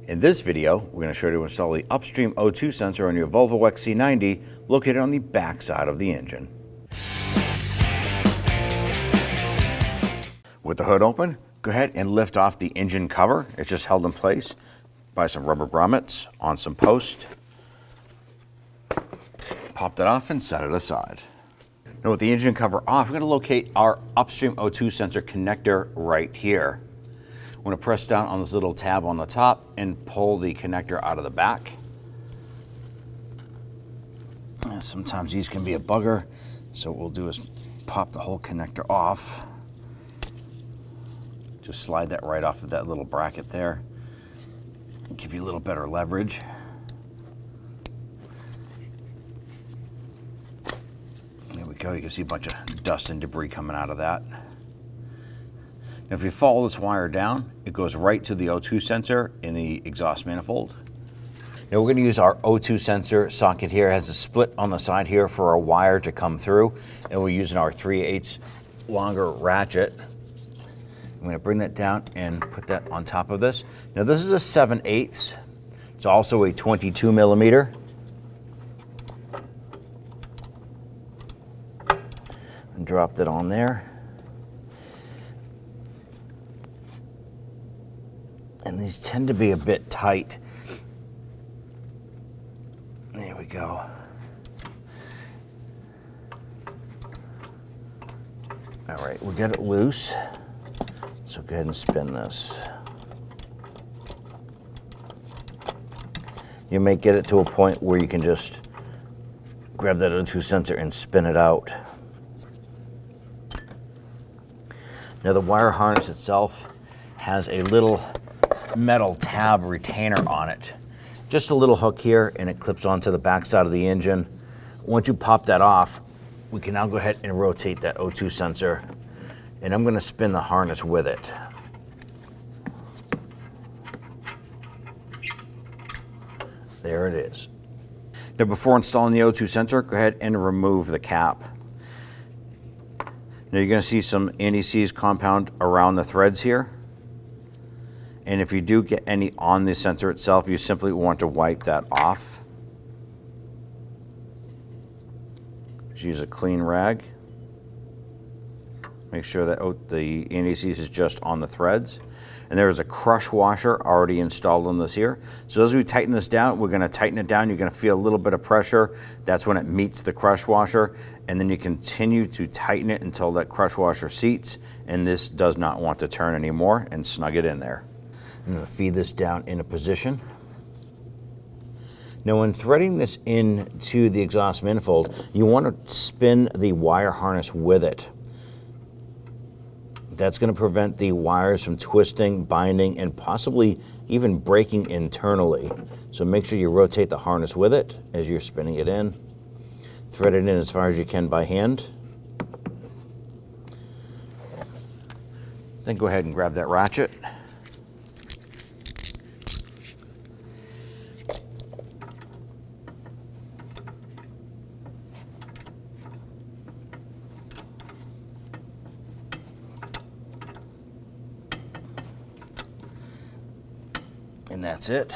In this video, we're going to show you how to install the Upstream O2 sensor on your Volvo XC90 located on the back side of the engine. With the hood open, go ahead and lift off the engine cover. It's just held in place by some rubber grommets on some posts. Pop that off and set it aside. Now with the engine cover off, we're going to locate our Upstream O2 sensor connector right here. I'm going to press down on this little tab on the top and pull the connector out of the back. Sometimes these can be a bugger, so what we'll do is pop the whole connector off. Just slide that right off of that little bracket there. Give you a little better leverage. There we go, you can see a bunch of dust and debris coming out of that. Now if you follow this wire down, it goes right to the O2 sensor in the exhaust manifold. Now we're going to use our O2 sensor socket here. It has a split on the side here for a wire to come through, and we're using our 3/8 longer ratchet. I'm going to bring that down and put that on top of this. Now this is a 7/8. It's also a 22 millimeter. And drop that on there. And these tend to be a bit tight. There we go. All right, we'll get it loose. So go ahead and spin this. You may get it to a point where you can just grab that O2 sensor and spin it out. Now the wire harness itself has a little metal tab retainer on it. Just a little hook here, and it clips onto the back side of the engine. Once you pop that off, we can now go ahead and rotate that O2 sensor, and I'm going to spin the harness with it. There it is. Now before installing the O2 sensor, go ahead and remove the cap. Now you're going to see some anti-seize compound around the threads here. And if you do get any on the sensor itself, you simply want to wipe that off. Just use a clean rag. Make sure that the anti-seize is just on the threads. And there is a crush washer already installed on this here. So as we tighten this down, we're going to tighten it down. You're going to feel a little bit of pressure. That's when it meets the crush washer. And then you continue to tighten it until that crush washer seats. And this does not want to turn anymore, and snug it in there. I'm going to feed this down into position. Now when threading this into the exhaust manifold, you want to spin the wire harness with it. That's going to prevent the wires from twisting, binding, and possibly even breaking internally. So make sure you rotate the harness with it as you're spinning it in. Thread it in as far as you can by hand. Then go ahead and grab that ratchet. And that's it.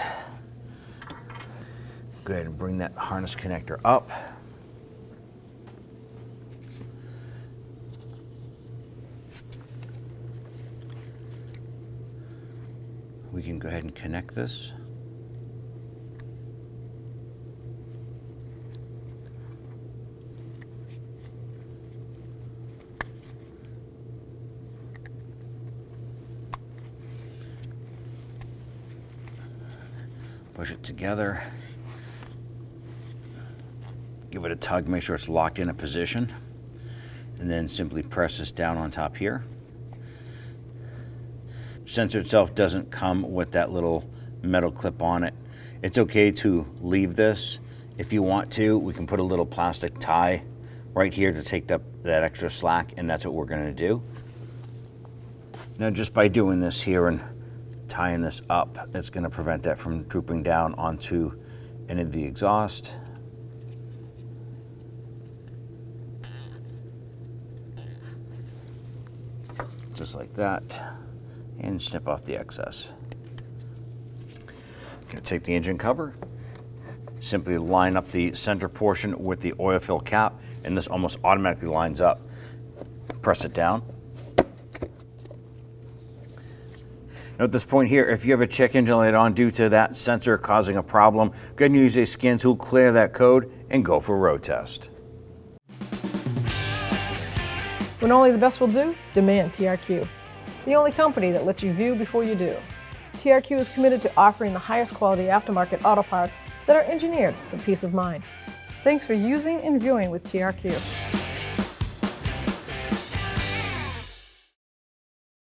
Go ahead and bring that harness connector up. We can go ahead and connect this. Push it together, give it a tug, make sure it's locked in a position, and then simply press this down on top here. The sensor itself doesn't come with that little metal clip on it. It's okay to leave this. If you want to, we can put a little plastic tie right here to take that extra slack, and that's what we're going to do. Now just by doing this here and tying this up, it's going to prevent that from drooping down onto any of the exhaust. Just like that, and snip off the excess. Take the engine cover, simply line up the center portion with the oil fill cap, and this almost automatically lines up. Press it down. Now at this point here, if you have a check engine light on due to that sensor causing a problem, go ahead and use a scan tool, clear that code, and go for a road test. When only the best will do, demand TRQ. The only company that lets you view before you do. TRQ is committed to offering the highest quality aftermarket auto parts that are engineered for peace of mind. Thanks for using and viewing with TRQ.